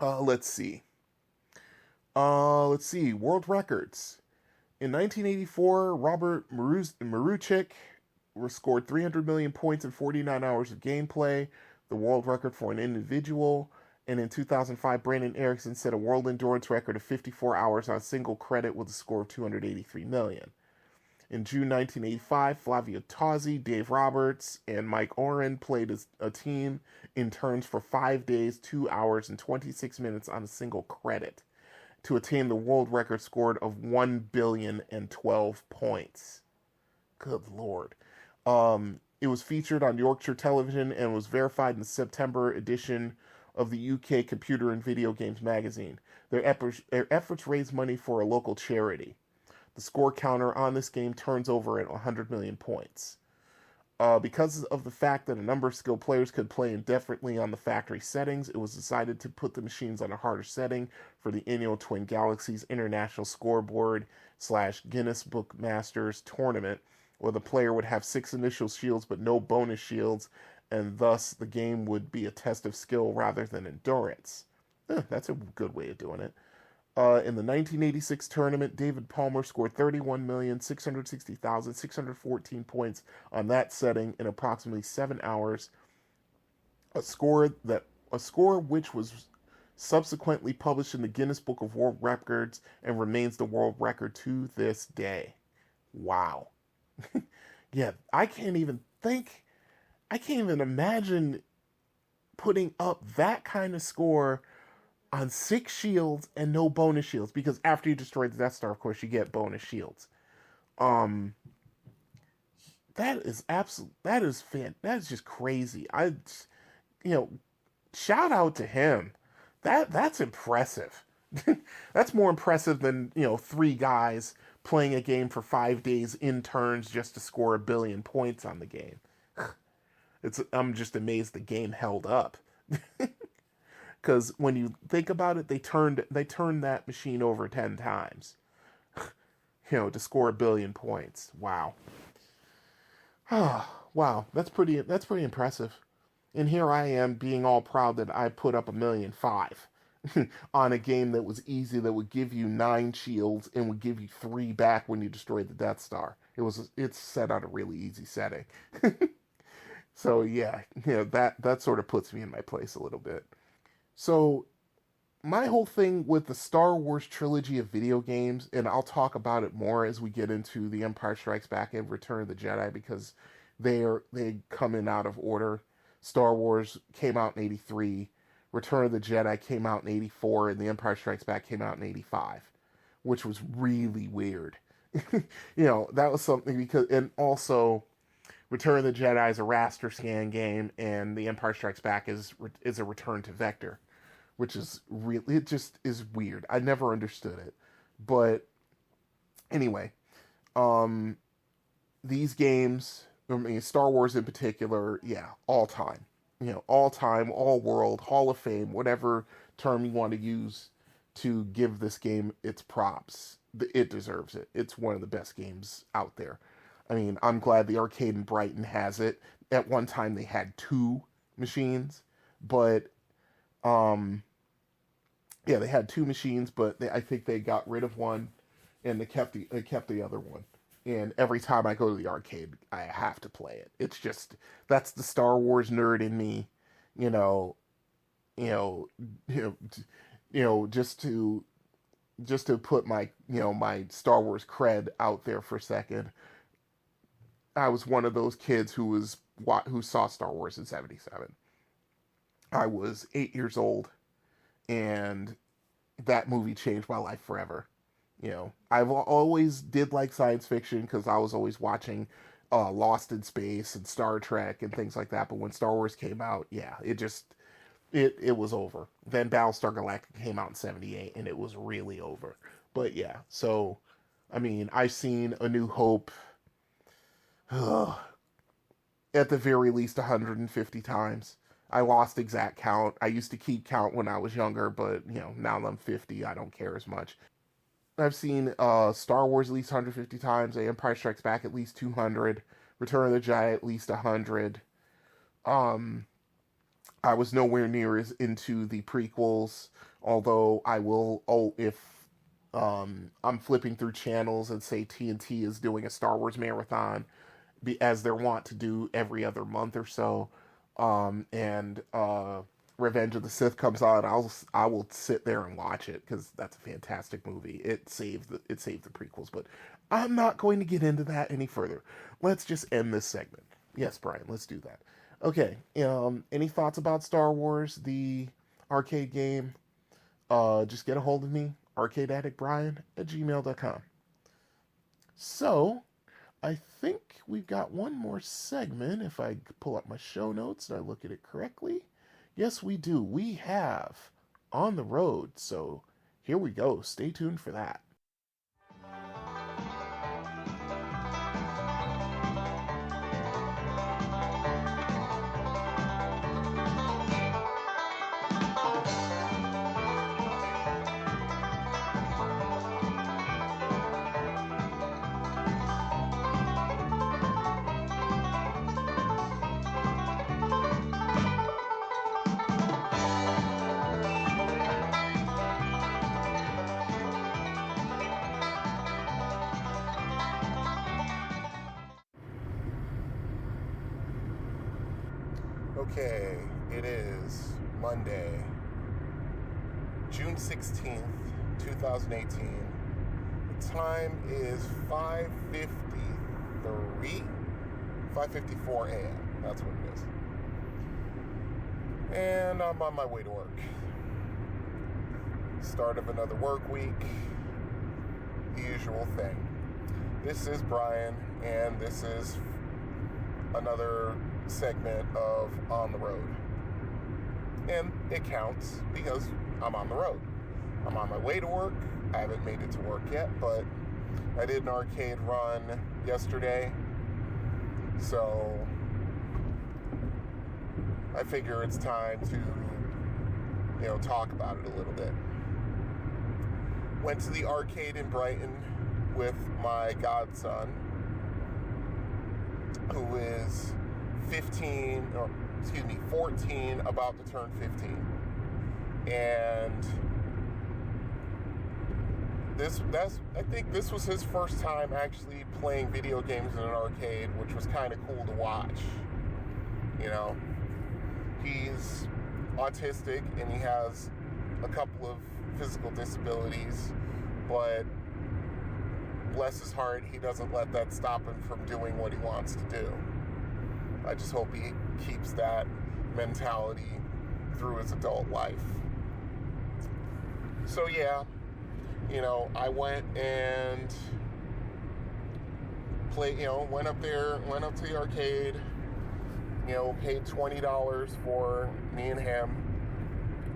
let's see. World records. In 1984, Robert Maruchik scored 300 million points in 49 hours of gameplay, the world record for an individual. And in 2005, Brandon Erickson set a world endurance record of 54 hours on a single credit with a score of 283 million. In June 1985, Flavio Tozzi, Dave Roberts, and Mike Oren played as a team in turns for 5 days, 2 hours, and 26 minutes on a single credit to attain the world record score of 1,012 points. Good Lord. It was featured on Yorkshire Television and was verified in the September edition of the UK Computer and Video Games magazine. Their efforts raised money for a local charity. The score counter on this game turns over at 100 million points. Because of the fact that a number of skilled players could play indefinitely on the factory settings, it was decided to put the machines on a harder setting for the annual Twin Galaxies International Scoreboard / Guinness Book Masters tournament, where the player would have 6 initial shields but no bonus shields, and thus the game would be a test of skill rather than endurance. That's a good way of doing it. In the 1986 tournament, David Palmer scored 31,660,614 points on that setting in approximately 7 hours, a score which was subsequently published in the Guinness Book of World Records and remains the world record to this day. Wow. Yeah, I can't even imagine putting up that kind of score on 6 shields and no bonus shields, because after you destroy the Death Star, of course, you get bonus shields. That is just crazy. Shout out to him. That's impressive. That's more impressive than, 3 guys playing a game for 5 days in turns just to score 1 billion points on the game. I'm just amazed the game held up. Because when you think about it, they turned that machine over 10 times, to score 1 billion points. Wow. Wow, that's pretty impressive. And here I am being all proud that I put up 1.5 million on a game that was easy, that would give you 9 shields and would give you 3 back when you destroyed the Death Star. It's set on a really easy setting. So yeah, that sort of puts me in my place a little bit. So, my whole thing with the Star Wars trilogy of video games, and I'll talk about it more as we get into The Empire Strikes Back and Return of the Jedi, because they come in out of order. Star Wars came out in 1983, Return of the Jedi came out in 1984, and The Empire Strikes Back came out in 1985, which was really weird. That was something, because, and also Return of the Jedi is a raster scan game, and The Empire Strikes Back is a return to vector, which is really, it just is weird. I never understood it. But anyway, these games, Star Wars in particular, yeah, all time, all world, Hall of Fame, whatever term you want to use to give this game its props. It deserves it. It's one of the best games out there. I mean, I'm glad the arcade in Brighton has it. At one time, they had 2 machines, but, yeah, they had 2 machines, but I think they got rid of one, and they kept the other one. And every time I go to the arcade, I have to play it. It's just, that's the Star Wars nerd in me, just to put my, my Star Wars cred out there for a second. I was one of those kids who saw Star Wars in 1977. I was 8 years old, and that movie changed my life forever. I've always did like science fiction because I was always watching Lost in Space and Star Trek and things like that. But when Star Wars came out, yeah, it was over. Then Battlestar Galactica came out in 1978, and it was really over. But yeah, so, I mean, I've seen A New Hope at the very least 150 times. I lost exact count. I used to keep count when I was younger, but, now that I'm 50, I don't care as much. I've seen Star Wars at least 150 times, The Empire Strikes Back at least 200, Return of the Jedi at least 100. I was nowhere near as into the prequels, although I will, if I'm flipping through channels and say TNT is doing a Star Wars marathon, as they're wont to do every other month or so. And Revenge of the Sith comes on, I will sit there and watch it because that's a fantastic movie. It saved the prequels, but I'm not going to get into that any further. Let's just end this segment. Yes, Brian, let's do that. Okay. Any thoughts about Star Wars, the arcade game? Just get a hold of me, arcadeaddictbrian@gmail.com. So, I think we've got one more segment. If I pull up my show notes and I look at it correctly. Yes, we do. We have On the Road. So, here we go. Stay tuned for that. Okay, it is Monday, June 16th, 2018. The time is 5:54 a.m. That's what it is. And I'm on my way to work. Start of another work week. The usual thing. This is Brian, and this is another segment of On the Road. And it counts because I'm on the road. I'm on my way to work. I haven't made it to work yet, but I did an arcade run yesterday. So I figure it's time to, talk about it a little bit. Went to the arcade in Brighton with my godson, who is 14, about to turn 15. And I think this was his first time actually playing video games in an arcade, which was kind of cool to watch. He's autistic and he has a couple of physical disabilities, but bless his heart, he doesn't let that stop him from doing what he wants to do. I just hope he keeps that mentality through his adult life. So yeah, I went and played, went up to the arcade, paid $20 for me and him,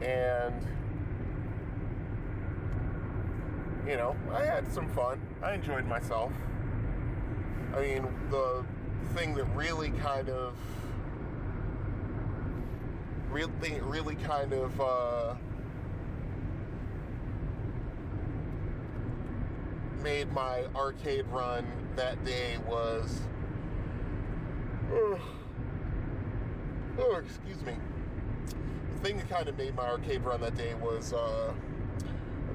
and I had some fun. I enjoyed myself. I mean, the thing that really kind of made my arcade run that day was excuse me. The thing that kind of made my arcade run that day was I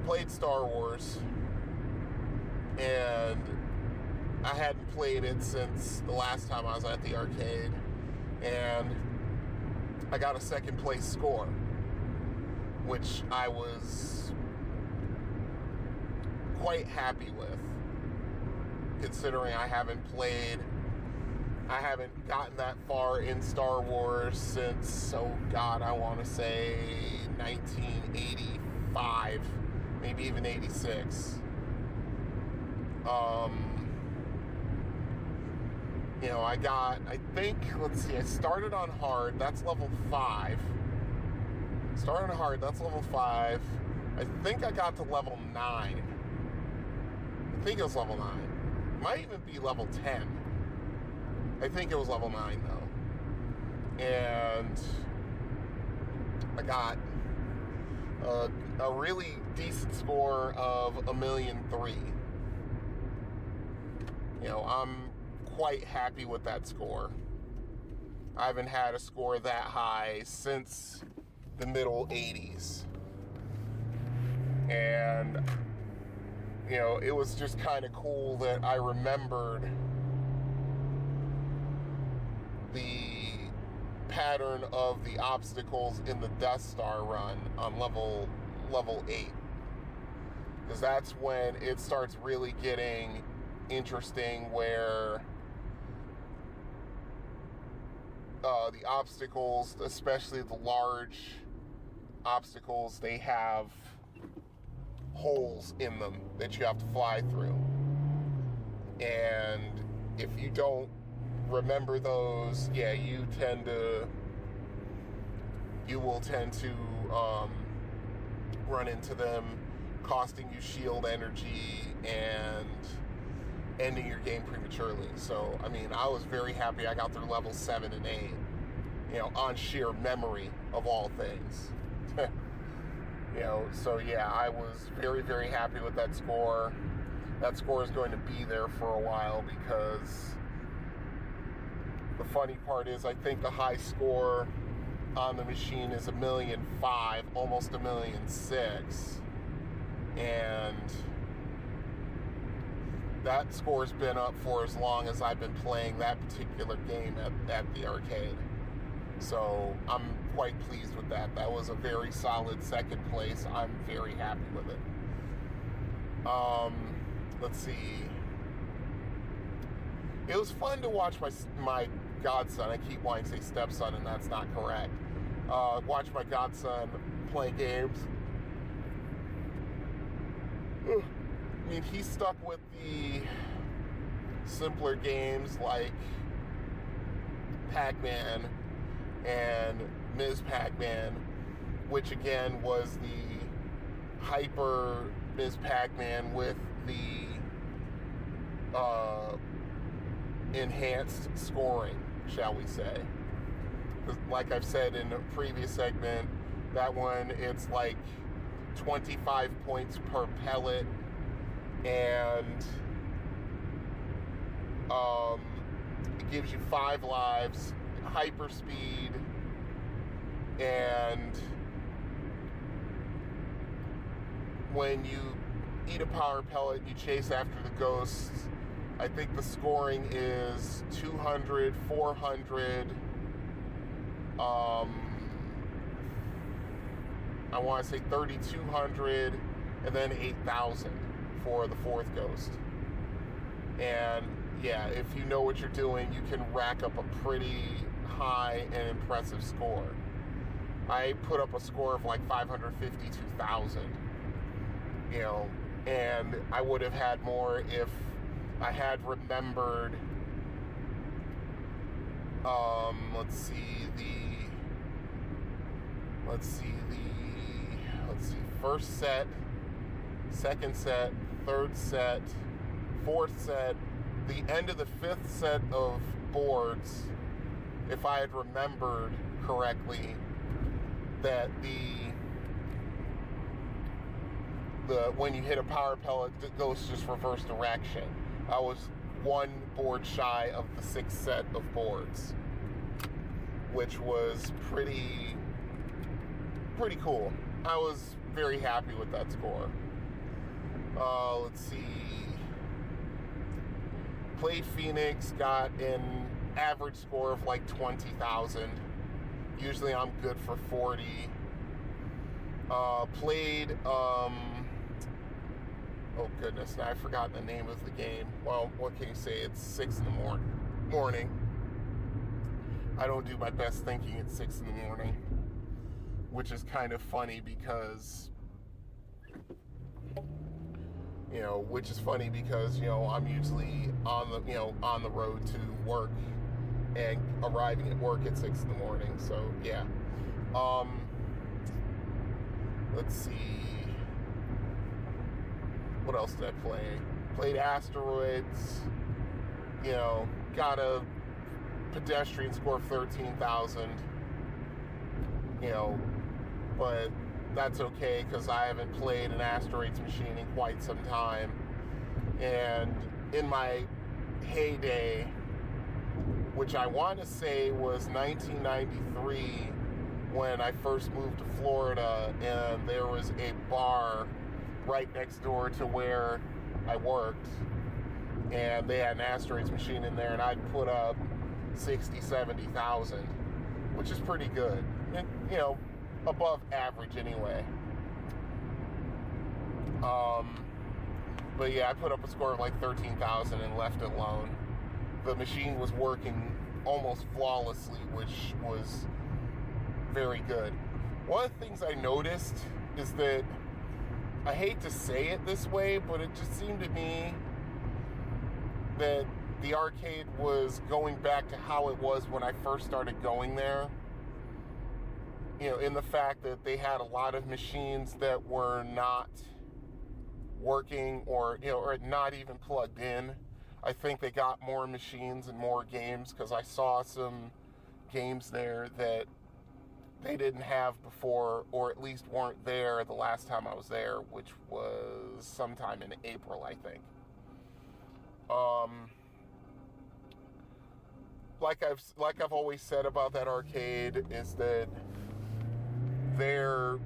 played Star Wars, and I hadn't played it since the last time I was at the arcade, and I got a second place score, which I was quite happy with, considering I haven't gotten that far in Star Wars since, I want to say 1985, maybe even 86. I started on hard, that's level 5. I think I got to level 9. I think it was level 9. Might even be level 10. I think it was level 9 though. And I got a really decent score of 1,000,003. I'm quite happy with that score. I haven't had a score that high since the middle 80s. And, it was just kind of cool that I remembered pattern of the obstacles in the Death Star run on level 8. Because that's when it starts really getting interesting, where the obstacles, especially the large obstacles, they have holes in them that you have to fly through. And if you don't remember those, yeah, you will tend to run into them, costing you shield energy and ending your game prematurely. So, I mean, I was very happy I got through level 7 and 8, on sheer memory of all things. So yeah, I was very, very happy with that score. That score is going to be there for a while, because the funny part is I think the high score on the machine is 1,000,005, almost 1,000,006. And that score's been up for as long as I've been playing that particular game at the arcade. So I'm quite pleased with that. That was a very solid second place. I'm very happy with it. Let's see. It was fun to watch my godson. I keep wanting to say stepson, and that's not correct. Watch my godson play games. I mean, he stuck with the simpler games like Pac-Man and Ms. Pac-Man, which again was the hyper Ms. Pac-Man with the enhanced scoring, shall we say. Like I've said in a previous segment, that one, it's like 25 points per pellet, and it gives you 5 lives, hyper speed, and when you eat a power pellet, you chase after the ghosts. I think the scoring is 200, 400, I want to say 3,200, and then 8,000 for the 4th ghost. And yeah, if you know what you're doing, you can rack up a pretty high and impressive score. I put up a score of like 552,000, and I would have had more if I had remembered, let's see, first set, second set, third set, fourth set, the end of the 5th set of boards, if I had remembered correctly, that the when you hit a power pellet, it goes just reverse direction. I was 1 board shy of the 6th set of boards, which was pretty cool. I was very happy with that score. Let's see. Played Phoenix, got an average score of like 20,000. Usually I'm good for 40. Played, oh goodness, now I've forgotten the name of the game. Well, what can you say? It's 6 in the morning. I don't do my best thinking at 6 in the morning, which is kind of funny because, I'm usually on the road to work and arriving at work at 6 in the morning. So yeah. Let's see. What else did I play? Played Asteroids. Got a pedestrian score of 13,000. But that's okay because I haven't played an Asteroids machine in quite some time. And in my heyday, which I want to say was 1993, when I first moved to Florida, and there was a bar right next door to where I worked, and they had an Asteroids machine in there, and I'd put up 60,000, 70,000. which is pretty good. And, above average anyway. But yeah, I put up a score of like 13,000 and left it alone. The machine was working almost flawlessly, which was very good. One of the things I noticed is that, I hate to say it this way, but it just seemed to me that the arcade was going back to how it was when I first started going there. In the fact that they had a lot of machines that were not working or not even plugged in. I think they got more machines and more games because I saw some games there that they didn't have before, or at least weren't there the last time I was there, which was sometime in April, I think. Like I've always said about that arcade is that they're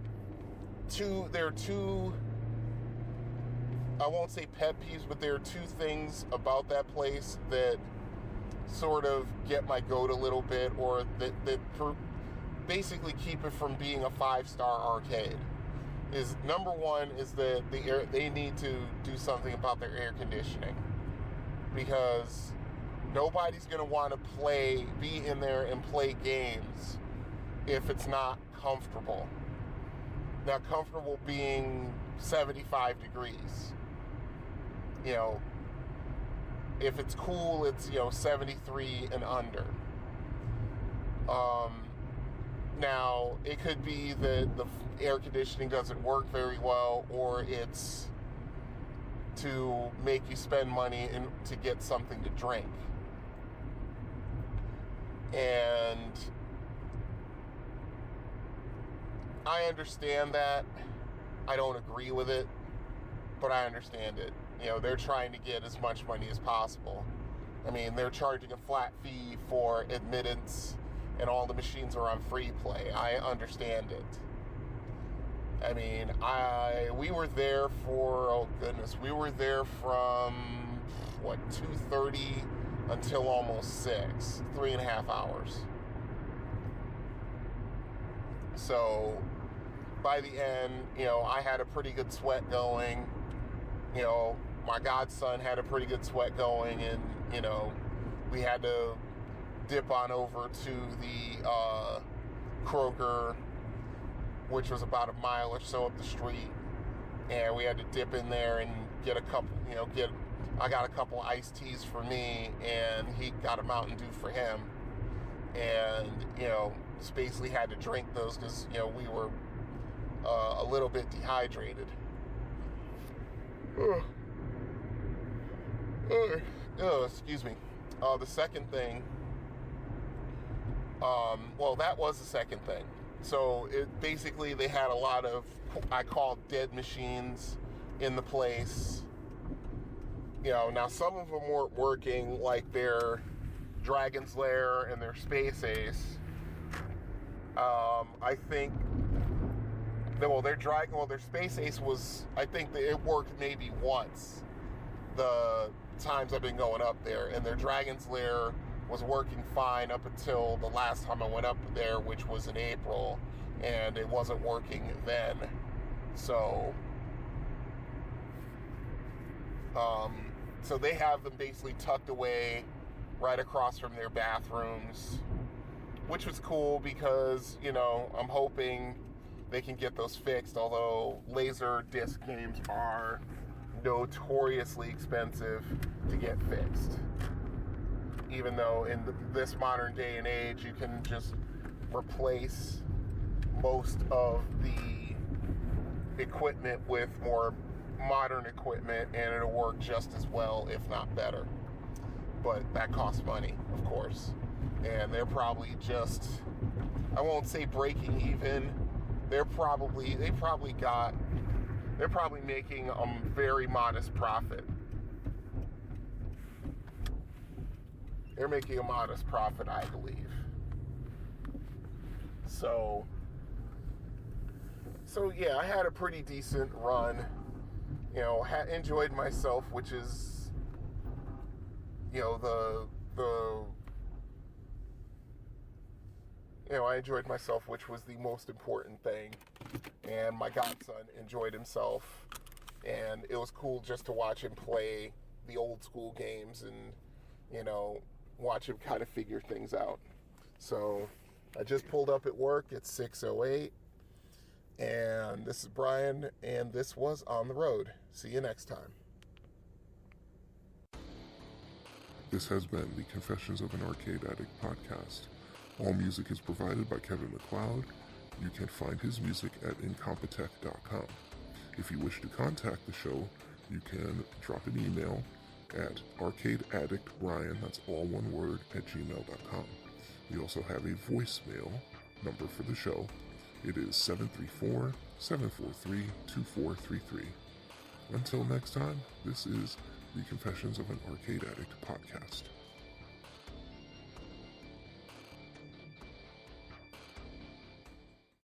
two, I won't say pet peeves, but there are two things about that place that sort of get my goat a little bit, or that basically keep it from being a 5-star arcade. Is number one is that they need to do something about their air conditioning, because nobody's going to want to be in there and play games if it's not comfortable. Now, comfortable being 75 degrees. If it's cool, it's 73 and under. Now, it could be that the air conditioning doesn't work very well, or it's to make you spend money to get something to drink. And I understand that. I don't agree with it, but I understand it. They're trying to get as much money as possible. I mean, they're charging a flat fee for admittance, and all the machines are on free play. I understand it. I mean, we were there we were there from 2:30 until almost 6, 3.5 hours. So by the end, I had a pretty good sweat going. My godson had a pretty good sweat going, and we had to dip on over to the Kroger, which was about a mile or so up the street, and we had to dip in there and get a couple, I got a couple iced teas for me, and he got a Mountain Dew for him, and just basically had to drink those because we were a little bit dehydrated. Excuse me. The second thing, that was the second thing. So basically they had a lot of, I call dead machines in the place. Now some of them weren't working, like their Dragon's Lair and their Space Ace. I think, their Space Ace was, I think that it worked maybe once the times I've been going up there, and their Dragon's Lair was working fine up until the last time I went up there, which was in April, and it wasn't working then. So they have them basically tucked away right across from their bathrooms, which was cool because, I'm hoping they can get those fixed, although laser disc games are notoriously expensive to get fixed. Even though in this modern day and age, you can just replace most of the equipment with more modern equipment, and it'll work just as well, if not better. But that costs money, of course. And they're probably just, I won't say breaking even, they're probably making a very modest profit. They're making a modest profit, I believe. So yeah, I had a pretty decent run. Enjoyed myself, which is, I enjoyed myself, which was the most important thing. And my godson enjoyed himself. And it was cool just to watch him play the old school games and, watch him kind of figure things out. So I just pulled up at work. It's 6:08. And this is Brian, and this was On the Road. See you next time. This has been the Confessions of an Arcade Addict podcast. All music is provided by Kevin MacLeod. You can find his music at incompetech.com. If you wish to contact the show, you can drop an email at arcadeaddictbrian, that's all one word, at gmail.com. We also have a voicemail number for the show. It is 734-743-2433. Until next time, this is the Confessions of an Arcade Addict podcast.